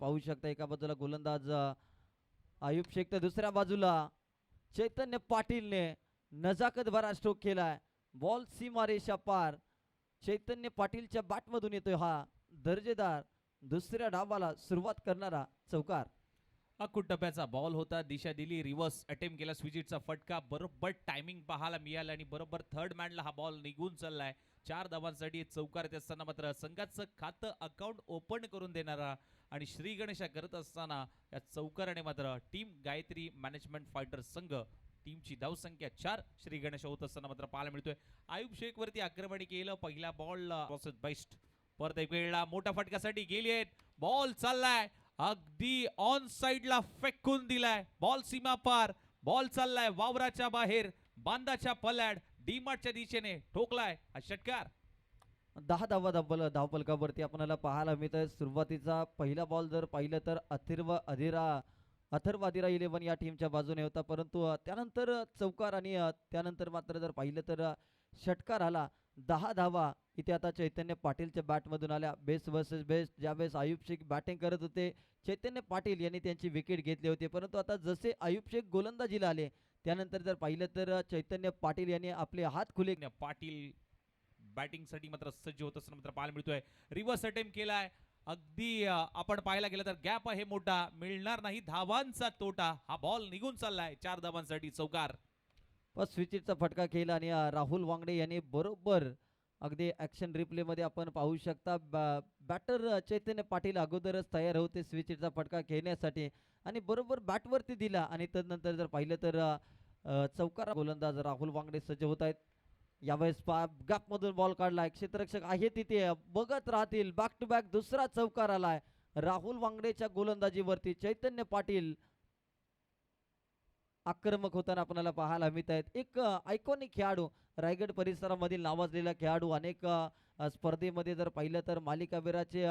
पाहू शकता एका बाजूला गोलंदाज आयुब शेख तर दुसऱ्या बाजूला चैतन्य पाटीलने नजाकत भरा स्ट्रोक केलाय. बॉल सीमारेषा पार. चैतन्य पाटीलच्या बॅटमधून येतोय हा दर्जेदार दुसऱ्या डावाला सुरुवात करणारा चौकार. अकुट टप्प्याचा बॉल होता, दिशा दिली, रिव्हर्स अटेम्प्ट केला, स्विचिटचा फटका, बरोबर टायमिंग पाहायला मिळाला आणि बरोबर थर्ड मॅनला हा बॉल निघून चाललाय. 4 धावांसाठी चौकार येत असताना मात्र संघाचं खातं अकाउंट ओपन करून देणारा आणि श्री गणेशा करत असताना या चौकाराने मात्र टीम गायत्री मॅनेजमेंट फायटर संघ टीमची धावसंख्या 4 श्री गणेश होत असताना मात्र पाहायला मिळतोय. आयुब शेख वरती आक्रमण केलं, पहिला बॉल बेस्ट. परत एक वेळेला मोठ्या फटक्यासाठी गेली, बॉल चाललाय अगदी ऑन साइडला फेकून दिलाय, बॉल सीमा पार, बॉल चाललाय वावराच्या बाहेर, बांधाच्या पल्याड, डीमार्टच्या दिशेने ठोकलाय हा षटकार. 10 धावा धावपलकावरती आपल्याला पाहायला मिळत. सुरुवातीचा पहिला बॉल जर पाहिलं तर अथर्व अधिरा 11 या टीमच्या बाजूने होता, परंतु त्यानंतर चौकार आणि त्यानंतर मात्र जर पाहिलं तर षटकार आला. 10 धावा इथे आता चैतन्य पाटीलच्या बॅटमधून आल्या. बेस्ट वर्सेस बेस्ट ज्यावेळेस आयुब शेख बॅटिंग करत होते, चैतन्य पाटील यांनी त्यांची विकेट घेतली होती, परंतु आता जसे आयुब शेख गोलंदाजीला आले त्यानंतर जर पाहिलं तर चैतन्य पाटील यांनी आपले हात खुले. पाटील बॅटिंग साठी मात्र सज्ज होत असताना मात्र पाहायला मिळतोय. रिव्हर्स अटेम्प्ट केलाय, अगदी आपण पाहायला गेलं तर गॅप आहे मोठा, मिळणार नाही धावांचा तोटा, हा बॉल निघून चाललाय. 4 धावांसाठी चौकार. स्विचिटचा फटका केला आणि राहुल वांगडे यांनी बरोबर अगदी ॲक्शन रिप्लेमध्ये आपण पाहू शकता बॅटर चैतन्य पाटील अगोदरच तयार होते स्विचिटचा फटका खेळण्यासाठी आणि बरोबर बॅटवरती दिला आणि त्यानंतर जर पाहिलं तर चौकार गोलंदाज राहुल वांगडे सज्ज होत आहेत. यावेळेस गॅपमधून बॉल काढलाय, क्षेत्ररक्षक आहे तिथे बघत राहतील. बॅक टू बॅक दुसरा चौकार आलाय राहुल वांगडेच्या गोलंदाजीवरती. चैतन्य पाटील आक्रमक होताना आपल्याला पाहायला मिळत आहेत. एक आयकॉनिक खेळाडू, रायगड परिसरामधील नावाजलेला खेळाडू, अनेक स्पर्धेमध्ये जर पाहिलं तर मालिकावीराचे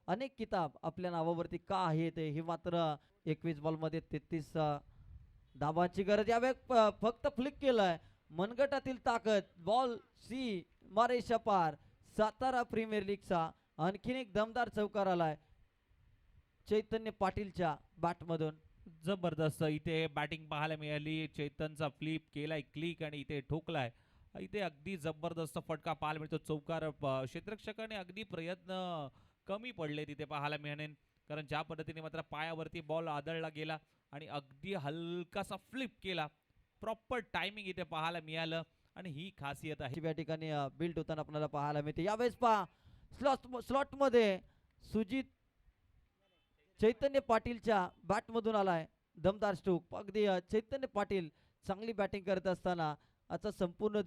अनेक किताब आपल्या नावावरती का आहेत हे मात्र 21 बॉलमध्ये 33 धावांची गरज. यावेळी फक्त फ्लिक केलाय, मनगटातील ताकद, बॉल सी मारेषा पार. सातारा प्रीमियर लीगचा आणखीन एक दमदार चौकार आलाय चैतन्य पाटीलच्या बॅटमधून. जबरदस्त इथे बॅटिंग पाहायला मिळाली. चैतनचा फ्लिप केलाय क्लिक आणि इथे ठोकलाय. इथे अगदी जबरदस्त फटका पाहायला मिळतो. चौकार क्षेत्ररक्षकाने अगदी प्रयत्न कमी पडले तिथे पाहायला मिळाले, कारण ज्या पद्धतीने मात्र पायावरती बॉल आदळला गेला आणि अगदी हलकासा फ्लिप केला. प्रॉपर टायमिंग इथे पाहायला मिळालं आणि ही खासियत आहे. या ठिकाणी बिल्ड होताना आपल्याला पाहायला मिळते. यावेळेस पहा स्लॉट मध्ये सुजित चैतन्य पाटीलच्या बॅटमधून आलाय दमदार स्ट्रोक. अगदी चैतन्य पाटील चांगली बॅटिंग करत असताना आता संपूर्ण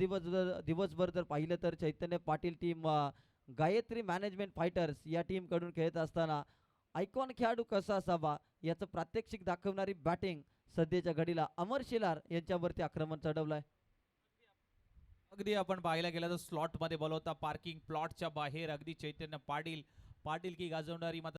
दिवसभर जर पाहिलं तर Chaitanya Patil team Gayatri management fighters या टीम कडून खेळत असताना आयकॉन खेळाडू कसा असावा याचं प्रात्यक्षिक दाखवणारी बॅटिंग सध्याच्या घडीला अमर शेलार यांच्यावरती आक्रमण चढवलंय. अगदी आपण पाहायला गेलं तर स्लॉट मध्ये बॉल होता, पार्किंग प्लॉटच्या बाहेर. अगदी चैतन्य पाटील की गाजवणारी मात्र